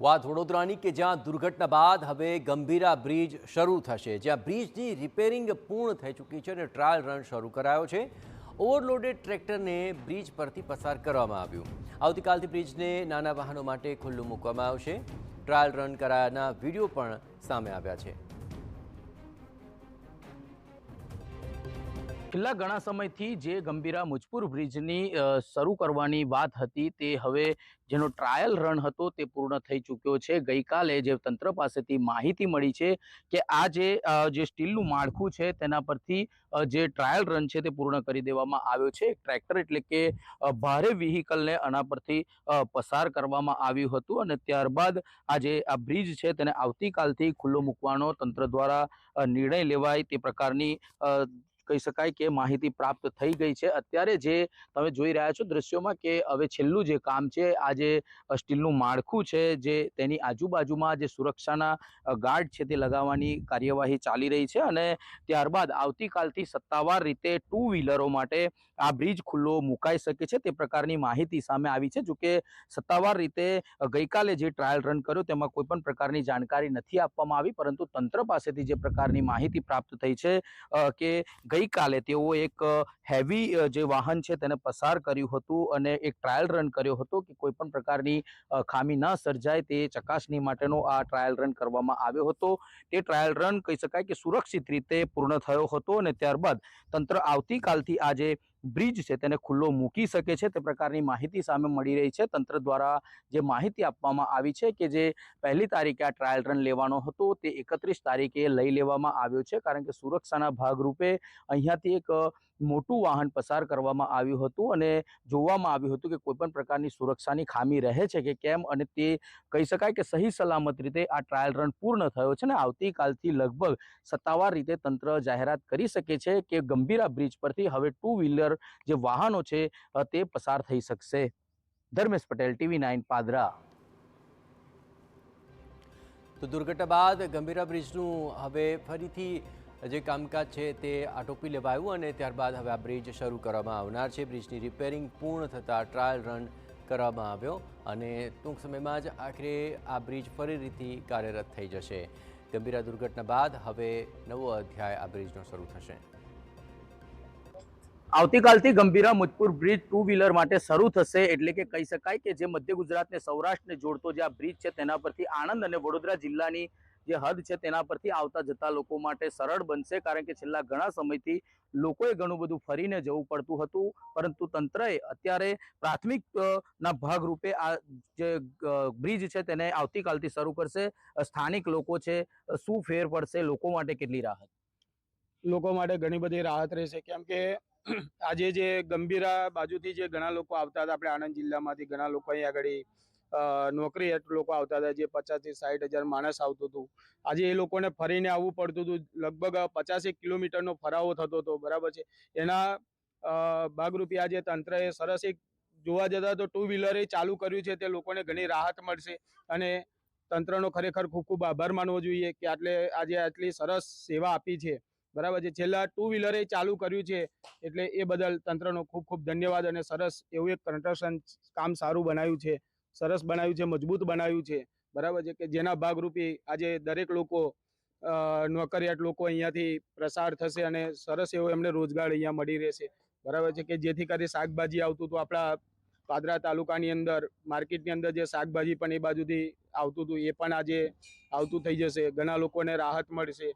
વાત વડોદરાની કે જ્યાં દુર્ઘટના બાદ હવે ગંભીરા બ્રિજ શરૂ થશે, જ્યાં બ્રિજની રિપેરિંગ પૂર્ણ થઈ ચૂકી છે અને ટ્રાયલ રન શરૂ કરાયો છે। ઓવરલોડેડ ટ્રેક્ટરને બ્રિજ પરથી પસાર કરવામાં આવ્યું। આવતીકાલથી બ્રિજને નાના વાહનો માટે ખુલ્લું મૂકવામાં આવશે। ટ્રાયલ રન કરાયાના વિડીયો પણ સામે આવ્યા છે। છેલ્લા ઘણા સમયથી જે ગંભીરા મુજપુર બ્રિજની શરૂ કરવાની વાત હતી તે હવે જેનો ટ્રાયલ રન હતો તે પૂર્ણ થઈ ચૂક્યો છે। ગઈકાલે જે તંત્ર પાસેથી માહિતી મળી છે કે આ જે સ્ટીલનું માળખું છે તેના પરથી જે ટ્રાયલ રન છે તે પૂર્ણ કરી દેવામાં આવ્યો છે। ટ્રેક્ટર એટલે કે ભારે વ્હીકલને આના પરથી પસાર કરવામાં આવ્યું હતું અને ત્યારબાદ આ બ્રિજ છે તેને આવતીકાલથી ખુલ્લો મૂકવાનો તંત્ર દ્વારા નિર્ણય લેવાય તે પ્રકારની કહી શકાય કે માહિતી પ્રાપ્ત થઈ ગઈ છે। અત્યારે જે તમે જોઈ રહ્યા છો દ્રશ્યોમાં કે હવે છેલ્લું જે કામ છે આ જે સ્ટીલનું માળખું છે જે તેની આજુબાજુમાં જે સુરક્ષાના ગાર્ડ છે તે લગાવવાની કાર્યવાહી ચાલી રહી છે અને ત્યારબાદ આવતીકાલથી સત્તાવાર રીતે ટુ વ્હીલરો માટે આ બ્રિજ ખુલ્લો મુકાઈ શકે છે તે પ્રકારની માહિતી સામે આવી છે। જોકે સત્તાવાર રીતે ગઈકાલે જે ટ્રાયલ રન કર્યો તેમાં કોઈ પણ પ્રકારની જાણકારી નથી આપવામાં આવી, પરંતુ તંત્ર પાસેથી જે પ્રકારની માહિતી પ્રાપ્ત થઈ છે કે ગઈકાલે તેઓ એક હેવી જે વાહન છે તેને પસાર કર્યું હતું અને એક ટ્રાયલ રન કર્યો હતો કે કોઈ પણ પ્રકારની ખામી ન સર્જાય તે ચકાસણી માટેનો આ ટ્રાયલ રન કરવામાં આવ્યો હતો। તે ટ્રાયલ રન કહી શકાય કે સુરક્ષિત રીતે પૂર્ણ થયો હતો અને ત્યારબાદ તંત્ર આવતીકાલથી આ જે બ્રિજ છે તેને ખુલ્લો મૂકી શકે છે તે પ્રકારની માહિતી સામે મળી રહી છે। તંત્ર દ્વારા જે માહિતી આપવામાં આવી છે કે જે 1લી તારીખે આ ટ્રાયલ રન લેવાનો હતો તે 31 તારીખે લઈ લેવામાં આવ્યો છે, કારણ કે સુરક્ષાના ભાગરૂપે અહીંયાથી એક મોટું વાહન પસાર કરવામાં આવ્યું હતું અને જોવામાં આવ્યું હતું કે કોઈ પણ પ્રકારની સુરક્ષાની ખામી રહે છે કે કેમ, અને તે કહી શકાય કે સહી સલામત રીતે આ ટ્રાયલ રન પૂર્ણ થયો છે ને આવતીકાલથી લગભગ સત્તાવાર રીતે તંત્ર જાહેરાત કરી શકે છે કે ગંભીરા બ્રિજ પરથી હવે ટુ વ્હીલર જે વાહનો છે તે પસાર થઈ શકશે। ધર્મેશ પટેલ, TV9 પાદરા। તો દુર્ઘટના બાદ ગંભીરા બ્રિજનું હવે ફરીથી જે કામકાજ છે તે આટોપી લેવાયું અને ત્યારબાદ હવે આ બ્રિજ શરૂ કરવામાં આવનાર છે। બ્રિજની રિપેરિંગ પૂર્ણ થતાં ટ્રાયલ રન કરવામાં આવ્યો અને ટૂંક સમયમાં જ આખરે આ બ્રિજ ફરીથી કાર્યરત થઈ જશે। ગંભીરા દુર્ઘટના બાદ હવે નવો અધ્યાય આ બ્રિજનો શરૂ થશે। આવતીકાલથી Gambhira Mujpur bridge two wheeler માટે શરૂ થશે, એટલે કે કહી શકાય કે જે મધ્ય ગુજરાતને સૌરાષ્ટ્રને જોડતો જે આ બ્રિજ છે તેના પરથી આણંદ અને વડોદરા જિલ્લાની જે હદ છે તેના પરથી આવતા જતા લોકો માટે સરળ બનશે, કારણ કે છેલ્લા ઘણા સમયથી લોકોએ ઘણું બધું ફરીને જવું પડતું હતું, પરંતુ તંત્રએ અત્યારે પ્રાથમિક ના ભાગરૂપે આ જે બ્રિજ છે તેને આવતીકાલથી શરૂ કરશે। સ્થાનિક લોકો છે, શું ફેર પડશે, લોકો માટે કેટલી રાહત? લોકો માટે ઘણી બધી રાહત રહેશે, કેમ કે આજે જે ગંભીરા બાજુથી જે ઘણા લોકો આવતા હતા, આપણે આણંદ જિલ્લામાંથી ઘણા લોકો અહીં આગળ નોકરી હેઠળ લોકો આવતા હતા, જે 50 થી 60 હજાર માણસ આવતું હતું। આજે એ લોકોને ફરીને આવવું પડતું હતું, લગભગ 50 કિલોમીટરનો ફરાવો થતો હતો, બરાબર છે। એના ભાગરૂપે આજે તંત્રએ સરસ એક જોવા જતા તો ટુ વ્હીલરે ચાલુ કર્યું છે, તે લોકોને ઘણી રાહત મળશે અને તંત્રનો ખરેખર ખૂબ ખૂબ આભાર માનવો જોઈએ કે આજે આટલી સરસ સેવા આપી છે, બરાબર છે। છેલ્લા ટુ વ્હીલરે ચાલુ કર્યું છે એટલે એ બદલ તંત્રનો ખૂબ ખૂબ ધન્યવાદ અને સરસ એવું એક કન્સ્ટ્રક્શન કામ સારું બનાવ્યું છે, સરસ બનાવ્યું છે, મજબૂત બનાવ્યું છે, બરાબર છે, કે જેના ભાગરૂપે આજે દરેક લોકો નોકરિયાત લોકો અહીંયાથી પ્રસાર થશે અને સરસ એવો એમને રોજગાર અહીંયા મળી રહેશે, બરાબર છે, કે જેથી કરી શાકભાજી આવતું હતું આપણા પાદરા તાલુકાની અંદર, માર્કેટની અંદર જે શાકભાજી પણ એ બાજુથી આવતું હતું એ પણ આજે આવતું થઈ જશે, ઘણા લોકોને રાહત મળશે।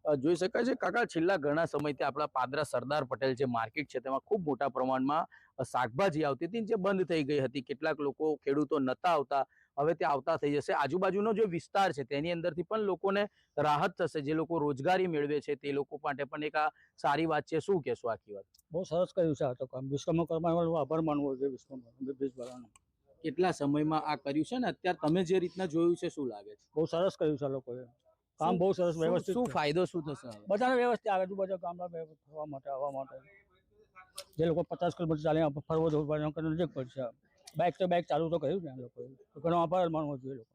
જોઈ શકાય છે કાકા, છેલ્લા ઘણા સમયથી આપણા પાદરા સરદાર પટેલ જે માર્કેટ છે તેમાં ખૂબ મોટા પ્રમાણમાં શાકભાજી આવતી હતી જે બંધ થઈ ગઈ હતી। કેટલાક લોકો ખેડૂતો નતા આવતા, હવે તે આવતા થઈ જશે। આજુબાજુનો જે વિસ્તાર છે તેની અંદરથી પણ લોકોને રાહત થશે, જે લોકો રોજગારી મેળવે છે તે લોકો માટે પણ એક આ સારી વાત છે। શું કહેશો આખી વાત? બહુ સરસ કર્યું છે આ તો કામ, વિશ્વકર્મા આભાર માનવો જોઈએ વિશ્વકર્મા બ્રિજવાળાનો। કેટલા સમયમાં આ કર્યું છે ને અત્યારે તમે જે રીતના જોયું છે શું લાગે છે? બહુ સરસ કર્યું છે આ લોકોએ કામ, બહુ સરસ વ્યવસ્થિત। શું ફાયદો શું થશે? બધાને વ્યવસ્થિત આજુબાજુ ગામડા ફરવા માટે આવવા માટે, જે લોકો 50 કિલોમીટર ચાલીને ફરવો જવું નજીક પડશે, બાઇક તો બાઇક ચાલુ તો કર્યું ને આ લોકોએ, તો ઘણો આભાર માનવો જોઈએ લોકો।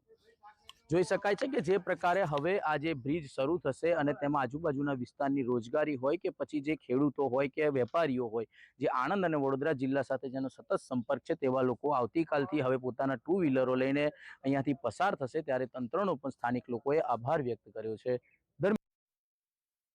જોઈ શકાય છે કે જે પ્રકારે હવે આ જે બ્રિજ શરૂ થશે અને તેમાં આજુબાજુના વિસ્તારની રોજગારી હોય કે પછી જે ખેડૂતો હોય કે વેપારીઓ હોય, જે આણંદ અને વડોદરા જિલ્લા સાથે જેનો સતત સંપર્ક છે તેવા લોકો આવતીકાલથી હવે પોતાના 2 વ્હીલરો લઈને અહીંયાથી પસાર થશે, ત્યારે તંત્રનો પણ સ્થાનિક લોકોએ આભાર વ્યક્ત કર્યો છે।